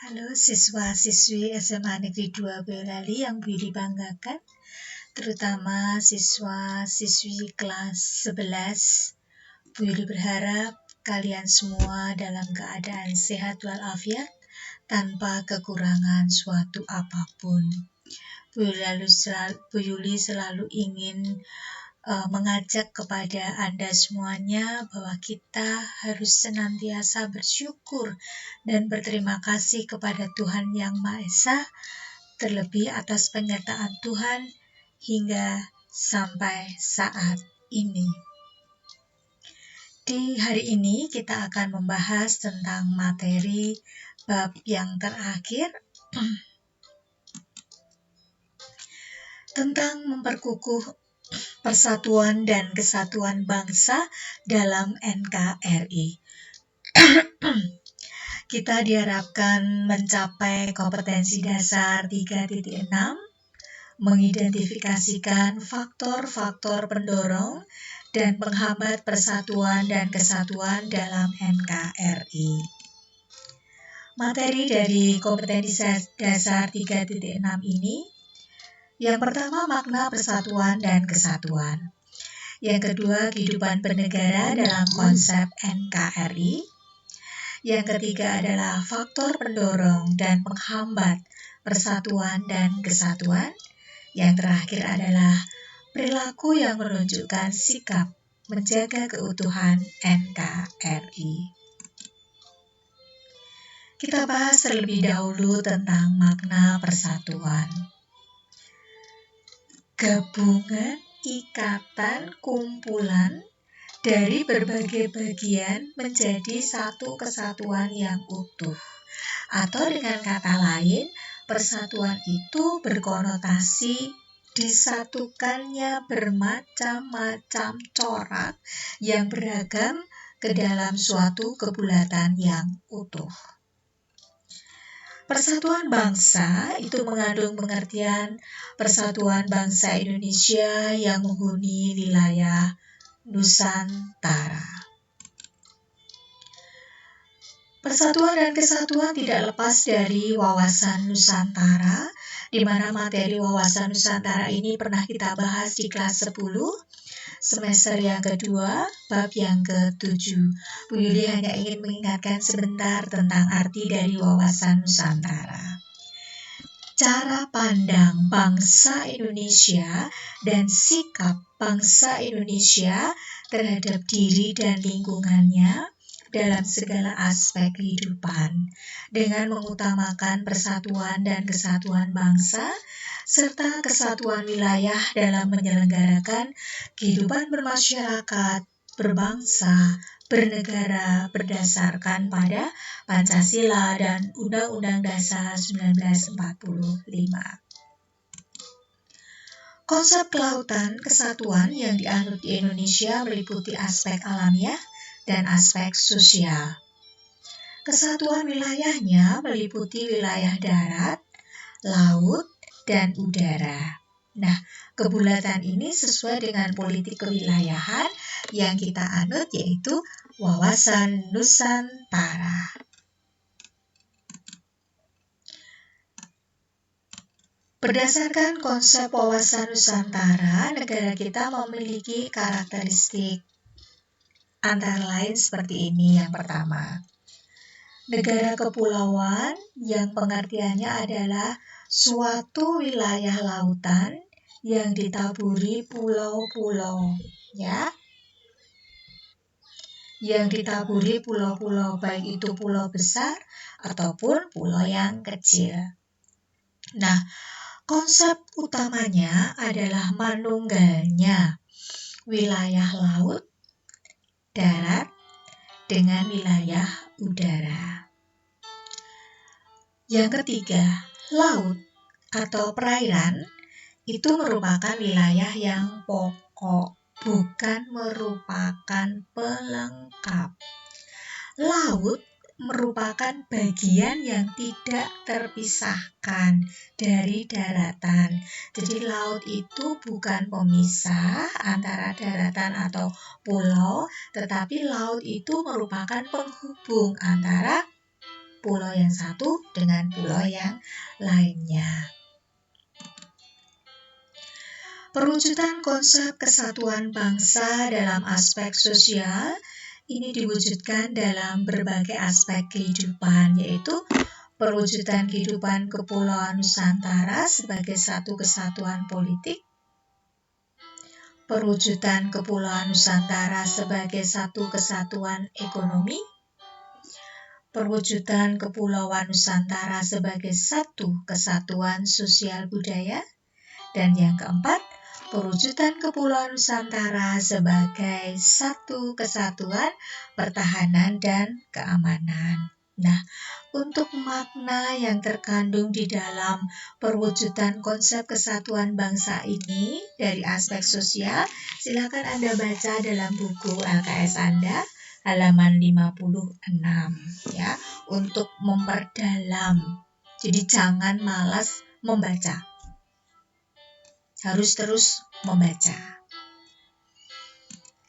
Halo siswa-siswi SMA Negeri 2 Boyolali yang Budi banggakan, terutama siswa-siswi kelas 11. Bu Yuli berharap kalian semua dalam keadaan sehat walafiat tanpa kekurangan suatu apapun. Bu Yuli selalu ingin mengajak kepada Anda semuanya bahwa kita harus senantiasa bersyukur dan berterima kasih kepada Tuhan Yang Maha Esa, terlebih atas penyertaan Tuhan hingga sampai saat ini. Di hari ini kita akan membahas tentang materi bab yang terakhir tentang memperkukuh persatuan dan kesatuan bangsa dalam NKRI. Kita diharapkan mencapai kompetensi dasar 3.6, mengidentifikasikan faktor-faktor pendorong dan penghambat persatuan dan kesatuan dalam NKRI. Materi dari kompetensi dasar 3.6 ini, yang pertama makna persatuan dan kesatuan. Yang kedua, kehidupan bernegara dalam konsep NKRI. Yang ketiga adalah faktor pendorong dan penghambat persatuan dan kesatuan. Yang terakhir adalah perilaku yang menunjukkan sikap menjaga keutuhan NKRI. Kita bahas terlebih dahulu tentang makna persatuan. Gabungan, ikatan, kumpulan dari berbagai bagian menjadi satu kesatuan yang utuh. Atau dengan kata lain, persatuan itu berkonotasi disatukannya bermacam-macam corak yang beragam ke dalam suatu kebulatan yang utuh. Persatuan bangsa itu mengandung pengertian persatuan bangsa Indonesia yang menghuni wilayah Nusantara. Persatuan dan kesatuan tidak lepas dari wawasan Nusantara, di mana materi wawasan Nusantara ini pernah kita bahas di kelas 10, semester yang kedua, bab yang ke-7. Bu Yuli hanya ingin mengingatkan sebentar tentang arti dari wawasan Nusantara. Cara pandang bangsa Indonesia dan sikap bangsa Indonesia terhadap diri dan lingkungannya dalam segala aspek kehidupan, dengan mengutamakan persatuan dan kesatuan bangsa, serta kesatuan wilayah dalam menyelenggarakan kehidupan bermasyarakat, berbangsa, bernegara berdasarkan pada Pancasila dan Undang-Undang Dasar 1945. Konsep kelautan kesatuan yang dianut di Indonesia meliputi aspek alamiah dan aspek sosial. Kesatuan wilayahnya meliputi wilayah darat, laut, dan udara. Nah, kebulatan ini sesuai dengan politik kewilayahan yang kita anut, yaitu wawasan Nusantara. Berdasarkan konsep wawasan Nusantara, negara kita memiliki karakteristik antara lain seperti ini. Yang pertama, negara kepulauan yang pengertiannya adalah suatu wilayah lautan yang ditaburi pulau-pulau, ya. Yang ditaburi pulau-pulau, baik itu pulau besar ataupun pulau yang kecil. Nah, konsep utamanya adalah manunggalnya wilayah laut, darat, dengan wilayah udara. Yang ketiga, laut atau perairan itu merupakan wilayah yang pokok, bukan merupakan pelengkap. Laut merupakan bagian yang tidak terpisahkan dari daratan. Jadi laut itu bukan pemisah antara daratan atau pulau, tetapi laut itu merupakan penghubung antara pulau yang satu dengan pulau yang lainnya. Perwujudan konsep kesatuan bangsa dalam aspek sosial ini diwujudkan dalam berbagai aspek kehidupan, yaitu perwujudan kehidupan Kepulauan Nusantara sebagai satu kesatuan politik, perwujudan Kepulauan Nusantara sebagai satu kesatuan ekonomi, perwujudan Kepulauan Nusantara sebagai satu kesatuan sosial budaya, dan yang keempat, perwujudan Kepulauan Nusantara sebagai satu kesatuan pertahanan dan keamanan. Nah, untuk makna yang terkandung di dalam perwujudan konsep kesatuan bangsa ini dari aspek sosial, silakan Anda baca dalam buku LKS Anda halaman 56 ya, untuk memperdalam. Jadi jangan malas membaca. Harus terus membaca.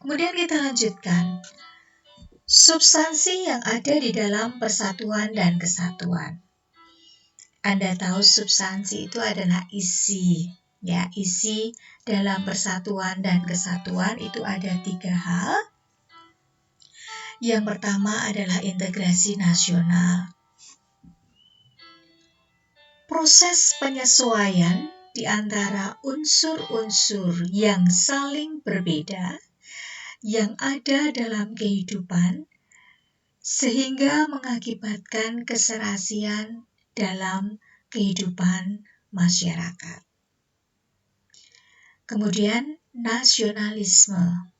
Kemudian kita lanjutkan. Substansi yang ada di dalam persatuan dan kesatuan. Anda tahu substansi itu adalah isi. Ya, isi dalam persatuan dan kesatuan itu ada 3 hal. Yang pertama adalah integrasi nasional. Proses penyesuaian di antara unsur-unsur yang saling berbeda yang ada dalam kehidupan sehingga mengakibatkan keserasian dalam kehidupan masyarakat. Kemudian nasionalisme,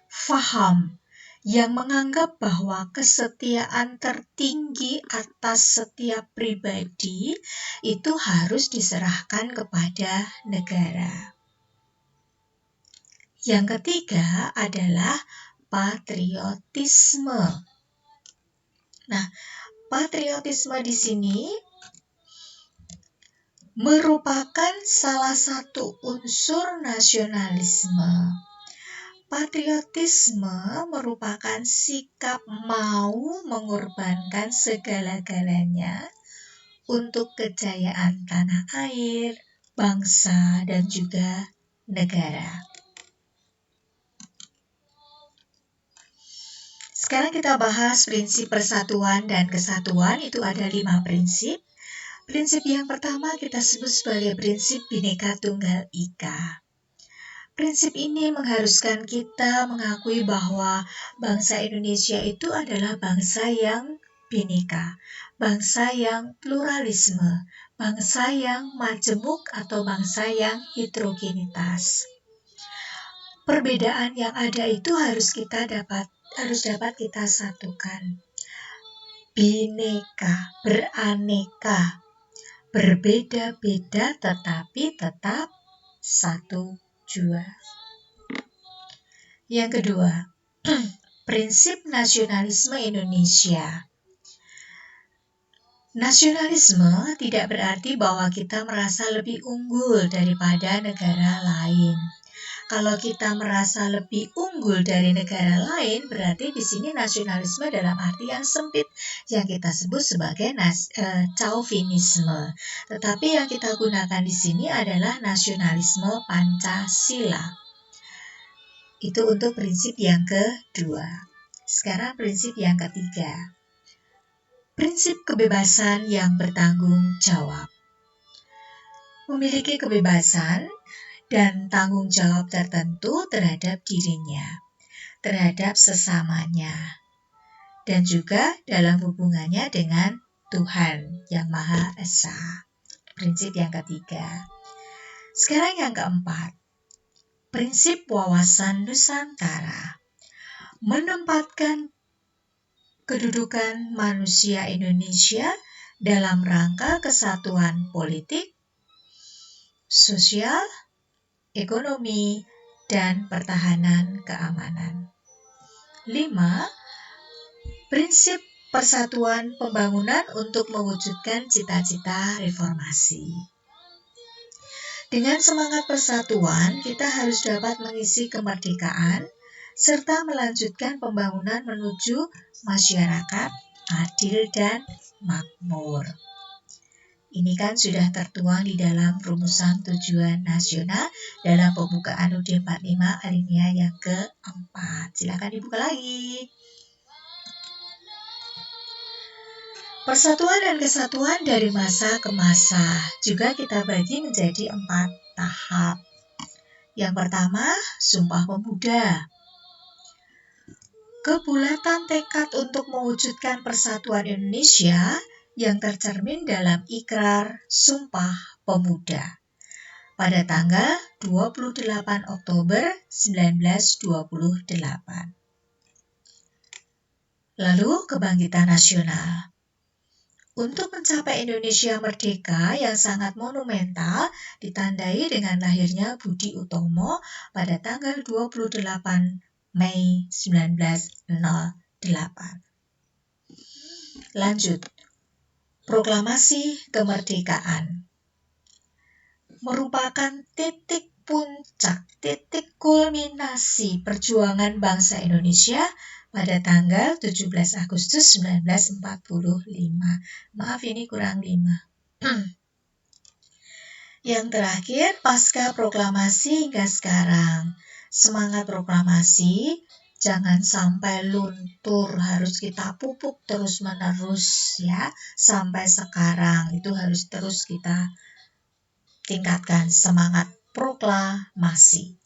faham yang menganggap bahwa kesetiaan tertinggi atas setiap pribadi itu harus diserahkan kepada negara. Yang ketiga adalah patriotisme. Nah, patriotisme di sini merupakan salah satu unsur nasionalisme. Patriotisme merupakan sikap mau mengorbankan segala-galanya untuk kejayaan tanah air, bangsa, dan juga negara. Sekarang kita bahas prinsip persatuan dan kesatuan, itu ada 5 prinsip. Prinsip yang pertama kita sebut sebagai prinsip Bhinneka Tunggal Ika. Prinsip ini mengharuskan kita mengakui bahwa bangsa Indonesia itu adalah bangsa yang bhinneka, bangsa yang pluralisme, bangsa yang majemuk atau bangsa yang heterogenitas. Perbedaan yang ada itu harus dapat kita satukan. Bhinneka, beraneka, berbeda-beda tetapi tetap satu jua. Yang kedua, prinsip nasionalisme Indonesia. Nasionalisme tidak berarti bahwa kita merasa lebih unggul daripada negara lain. Kalau kita merasa lebih unggul dari negara lain, berarti di sini nasionalisme dalam arti yang sempit yang kita sebut sebagai chauvinisme. Tetapi yang kita gunakan di sini adalah nasionalisme Pancasila. Itu untuk prinsip yang kedua. Sekarang prinsip yang ketiga. Prinsip kebebasan yang bertanggung jawab. Memiliki kebebasan dan tanggung jawab tertentu terhadap dirinya, terhadap sesamanya, dan juga dalam hubungannya dengan Tuhan yang Maha Esa. Prinsip yang ketiga. Sekarang yang keempat. Prinsip wawasan Nusantara. Menempatkan kedudukan manusia Indonesia dalam rangka kesatuan politik, sosial, ekonomi, dan pertahanan keamanan. 5. Prinsip persatuan pembangunan untuk mewujudkan cita-cita reformasi. Dengan semangat persatuan, kita harus dapat mengisi kemerdekaan serta melanjutkan pembangunan menuju masyarakat adil, dan makmur. Ini kan sudah tertuang di dalam rumusan tujuan nasional dalam pembukaan UUD 45 alinea yang keempat. Silakan dibuka lagi. Persatuan dan kesatuan dari masa ke masa juga kita bagi menjadi 4 tahap. Yang pertama, Sumpah Pemuda. Kebulatan tekad untuk mewujudkan persatuan Indonesia yang tercermin dalam Ikrar Sumpah Pemuda pada tanggal 28 Oktober 1928. Lalu Kebangkitan Nasional. Untuk mencapai Indonesia merdeka yang sangat monumental ditandai dengan lahirnya Budi Utomo pada tanggal 28 Mei 1908. Lanjut. Proklamasi Kemerdekaan merupakan titik puncak, titik kulminasi perjuangan bangsa Indonesia pada tanggal 17 Agustus 1945. Maaf, ini kurang 5. Yang terakhir, pasca proklamasi hingga sekarang. Semangat proklamasi jangan sampai luntur, harus kita pupuk terus-menerus ya. Sampai sekarang itu harus terus kita tingkatkan semangat proklamasi.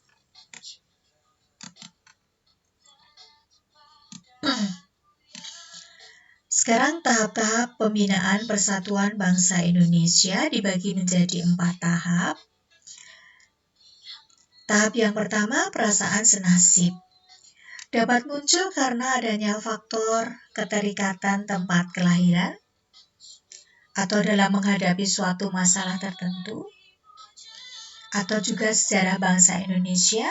Sekarang tahap-tahap pembinaan persatuan bangsa Indonesia dibagi menjadi 4 tahap. Tahap yang pertama, perasaan senasib. Dapat muncul karena adanya faktor keterikatan tempat kelahiran atau dalam menghadapi suatu masalah tertentu, atau juga sejarah bangsa Indonesia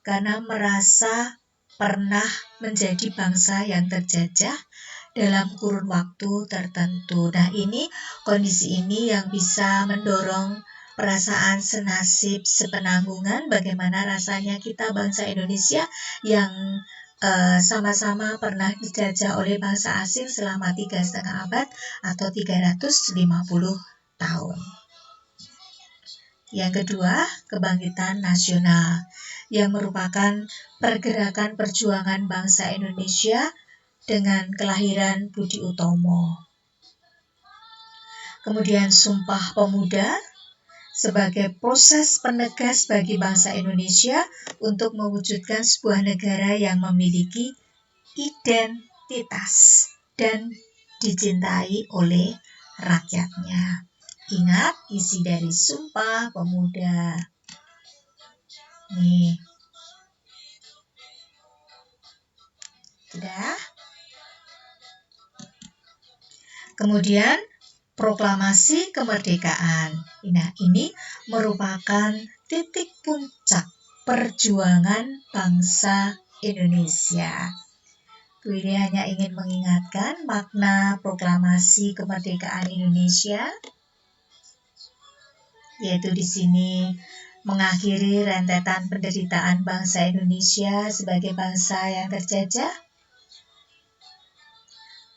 karena merasa pernah menjadi bangsa yang terjajah dalam kurun waktu tertentu. Nah, kondisi ini yang bisa mendorong perasaan senasib, sepenanggungan, bagaimana rasanya kita bangsa Indonesia yang sama-sama pernah dijajah oleh bangsa asing selama 3,5 abad atau 350 tahun. Yang kedua, Kebangkitan Nasional, yang merupakan pergerakan perjuangan bangsa Indonesia dengan kelahiran Budi Utomo. Kemudian Sumpah Pemuda sebagai proses penegas bagi bangsa Indonesia untuk mewujudkan sebuah negara yang memiliki identitas dan dicintai oleh rakyatnya. Ingat isi dari Sumpah Pemuda. Nih. Sudah? Kemudian Proklamasi Kemerdekaan. Nah, ini merupakan titik puncak perjuangan bangsa Indonesia. Bu ini hanya ingin mengingatkan makna Proklamasi Kemerdekaan Indonesia, yaitu di sini mengakhiri rentetan penderitaan bangsa Indonesia sebagai bangsa yang terjajah,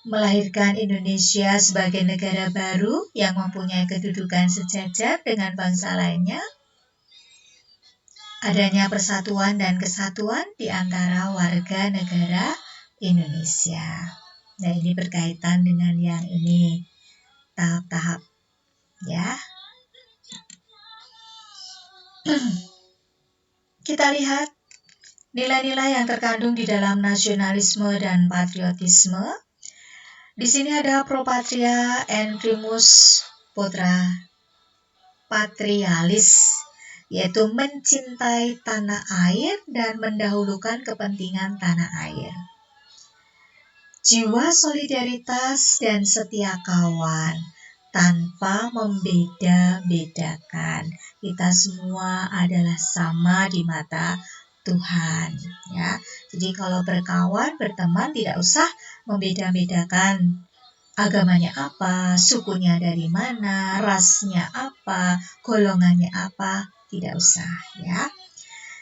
melahirkan Indonesia sebagai negara baru yang mempunyai kedudukan sejajar dengan bangsa lainnya, adanya persatuan dan kesatuan di antara warga negara Indonesia. Nah, ini berkaitan dengan yang ini, tahap-tahap ya. Kita lihat nilai-nilai yang terkandung di dalam nasionalisme dan patriotisme. Di sini ada pro patria and primus potra patrialis, yaitu mencintai tanah air dan mendahulukan kepentingan tanah air. Jiwa solidaritas dan setia kawan tanpa membeda-bedakan. Kita semua adalah sama di mata Tuhan, ya. Jadi kalau berkawan, berteman tidak usah membeda-bedakan agamanya apa, sukunya dari mana, rasnya apa, golongannya apa, tidak usah, ya.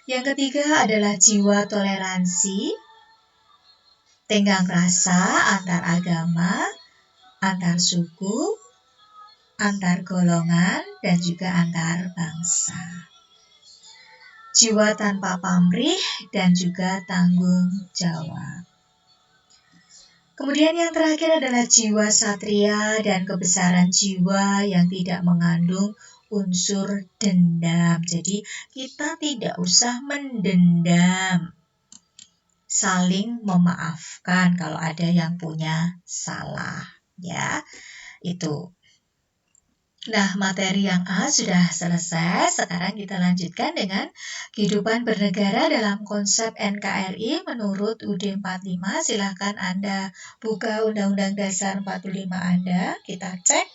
Yang ketiga adalah jiwa toleransi tenggang rasa antar agama, antar suku, antar golongan, dan juga antar bangsa. Jiwa tanpa pamrih dan juga tanggung jawab. Kemudian yang terakhir adalah jiwa satria dan kebesaran jiwa yang tidak mengandung unsur dendam. Jadi kita tidak usah mendendam, saling memaafkan kalau ada yang punya salah, ya. Itu. Nah, materi yang A sudah selesai. Sekarang kita lanjutkan dengan kehidupan bernegara dalam konsep NKRI menurut UUD 45. Silahkan Anda buka Undang-Undang Dasar 45 Anda. Kita cek.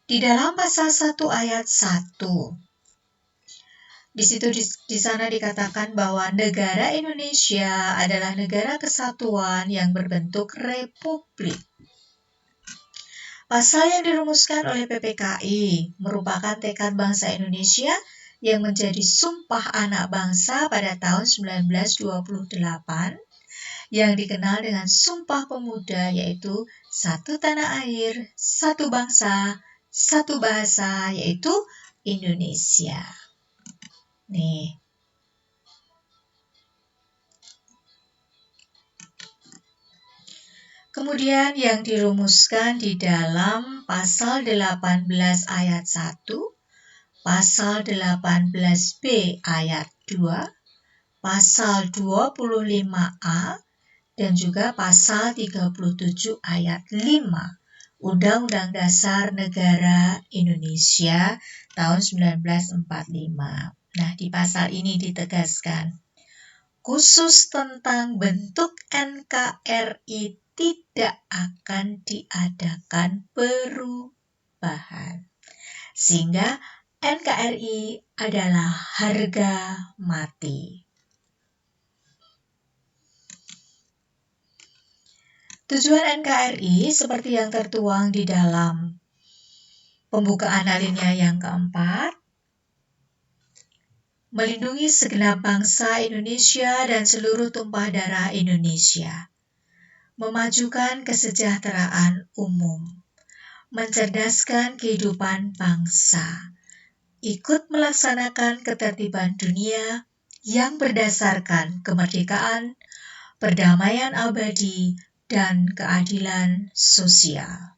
Di dalam pasal 1 ayat 1. Di situ di sana dikatakan bahwa negara Indonesia adalah negara kesatuan yang berbentuk republik. Pasal yang dirumuskan oleh PPKI merupakan tekad bangsa Indonesia yang menjadi sumpah anak bangsa pada tahun 1928 yang dikenal dengan Sumpah Pemuda, yaitu satu tanah air, satu bangsa, satu bahasa, yaitu Indonesia. Nih. Kemudian yang dirumuskan di dalam pasal 18 ayat 1, pasal 18b ayat 2, pasal 25a, dan juga pasal 37 ayat 5 Undang-Undang Dasar Negara Indonesia tahun 1945. Nah, di pasal ini ditegaskan, khusus tentang bentuk NKRI tidak akan diadakan perubahan. Sehingga NKRI adalah harga mati. Tujuan NKRI seperti yang tertuang di dalam pembukaan alinea yang keempat, melindungi segenap bangsa Indonesia dan seluruh tumpah darah Indonesia, memajukan kesejahteraan umum, mencerdaskan kehidupan bangsa, ikut melaksanakan ketertiban dunia yang berdasarkan kemerdekaan, perdamaian abadi, dan keadilan sosial.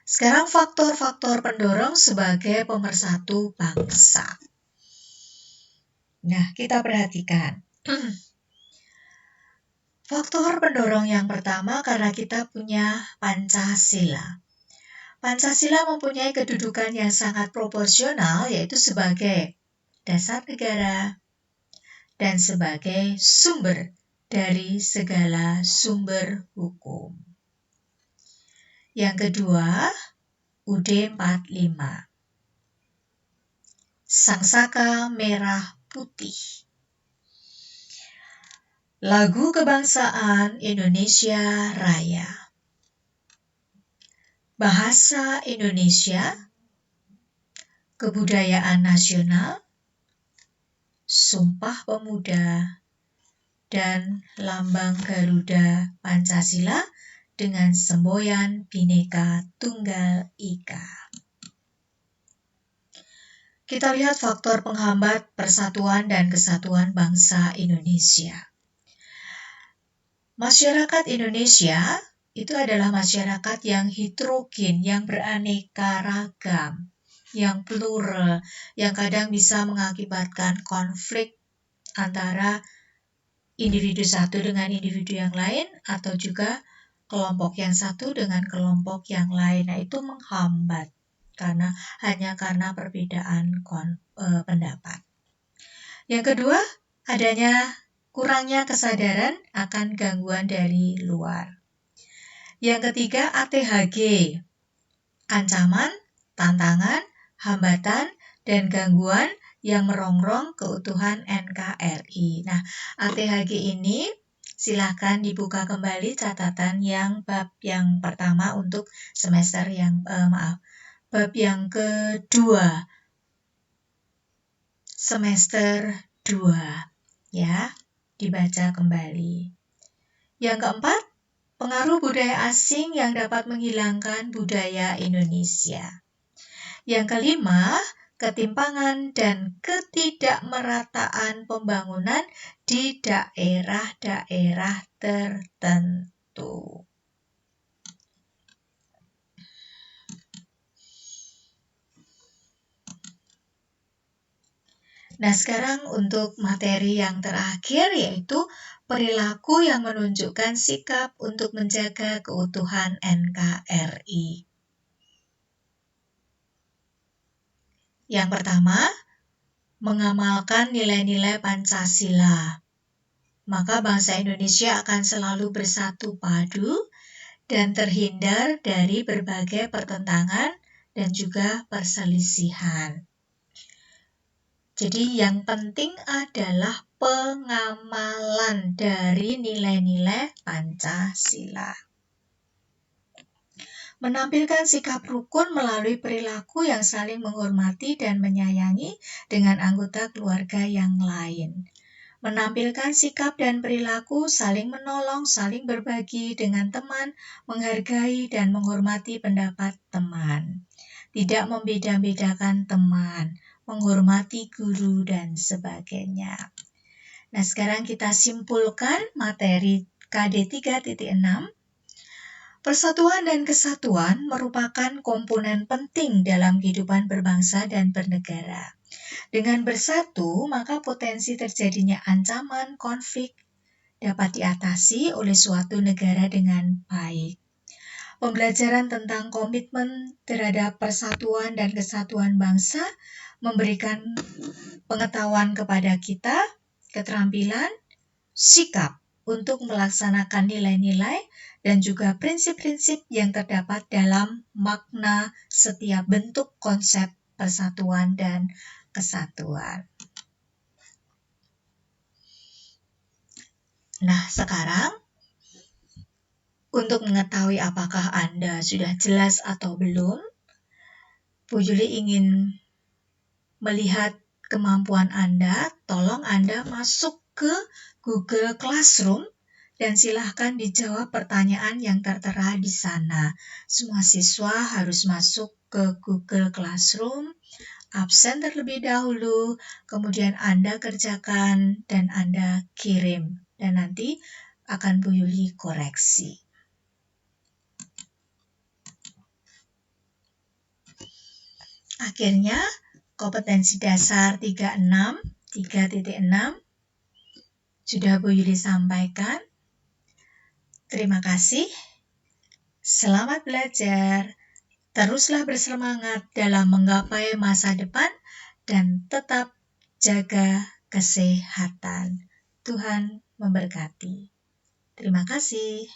Sekarang faktor-faktor pendorong sebagai pemersatu bangsa. Nah, kita perhatikan. Faktor pendorong yang pertama karena kita punya Pancasila. Pancasila mempunyai kedudukan yang sangat proporsional, yaitu sebagai dasar negara dan sebagai sumber dari segala sumber hukum. Yang kedua, UUD 45. Sangsaka merah putih. Lagu kebangsaan Indonesia Raya. Bahasa Indonesia, kebudayaan nasional, Sumpah Pemuda, dan lambang Garuda Pancasila dengan semboyan Bhinneka Tunggal Ika. Kita lihat faktor penghambat persatuan dan kesatuan bangsa Indonesia. Masyarakat Indonesia itu adalah masyarakat yang heterogen, yang beraneka ragam, yang plural, yang kadang bisa mengakibatkan konflik antara individu satu dengan individu yang lain, atau juga kelompok yang satu dengan kelompok yang lain. Nah, itu menghambat hanya karena perbedaan pendapat. Yang kedua, kurangnya kesadaran akan gangguan dari luar. Yang ketiga, ATHG, ancaman, tantangan, hambatan, dan gangguan yang merongrong keutuhan NKRI. Nah, ATHG ini silakan dibuka kembali catatan yang bab yang pertama untuk semester bab yang kedua semester 2. Ya, dibaca kembali. Yang keempat, pengaruh budaya asing yang dapat menghilangkan budaya Indonesia. Yang kelima, ketimpangan dan ketidakmerataan pembangunan di daerah-daerah tertentu. Nah, sekarang untuk materi yang terakhir yaitu perilaku yang menunjukkan sikap untuk menjaga keutuhan NKRI. Yang pertama, mengamalkan nilai-nilai Pancasila. Maka bangsa Indonesia akan selalu bersatu padu dan terhindar dari berbagai pertentangan dan juga perselisihan. Jadi yang penting adalah pengamalan dari nilai-nilai Pancasila. Menampilkan sikap rukun melalui perilaku yang saling menghormati dan menyayangi dengan anggota keluarga yang lain. Menampilkan sikap dan perilaku saling menolong, saling berbagi dengan teman, menghargai dan menghormati pendapat teman. Tidak membeda-bedakan teman, menghormati guru, dan sebagainya. Nah, sekarang kita simpulkan materi KD 3.6. Persatuan dan kesatuan merupakan komponen penting dalam kehidupan berbangsa dan bernegara. Dengan bersatu, maka potensi terjadinya ancaman konflik dapat diatasi oleh suatu negara dengan baik. Pembelajaran tentang komitmen terhadap persatuan dan kesatuan bangsa memberikan pengetahuan kepada kita, keterampilan, sikap untuk melaksanakan nilai-nilai dan juga prinsip-prinsip yang terdapat dalam makna setiap bentuk konsep persatuan dan kesatuan. Nah, sekarang untuk mengetahui apakah Anda sudah jelas atau belum, Bu Yuli ingin melihat kemampuan Anda. Tolong Anda masuk ke Google Classroom dan silahkan dijawab pertanyaan yang tertera di sana. Semua siswa harus masuk ke Google Classroom, absen terlebih dahulu, kemudian Anda kerjakan dan Anda kirim. Dan nanti akan Bu Yuli koreksi. Akhirnya, kompetensi dasar 3.6 sudah Bu Yuli sampaikan. Terima kasih. Selamat belajar. Teruslah bersemangat dalam menggapai masa depan dan tetap jaga kesehatan. Tuhan memberkati. Terima kasih.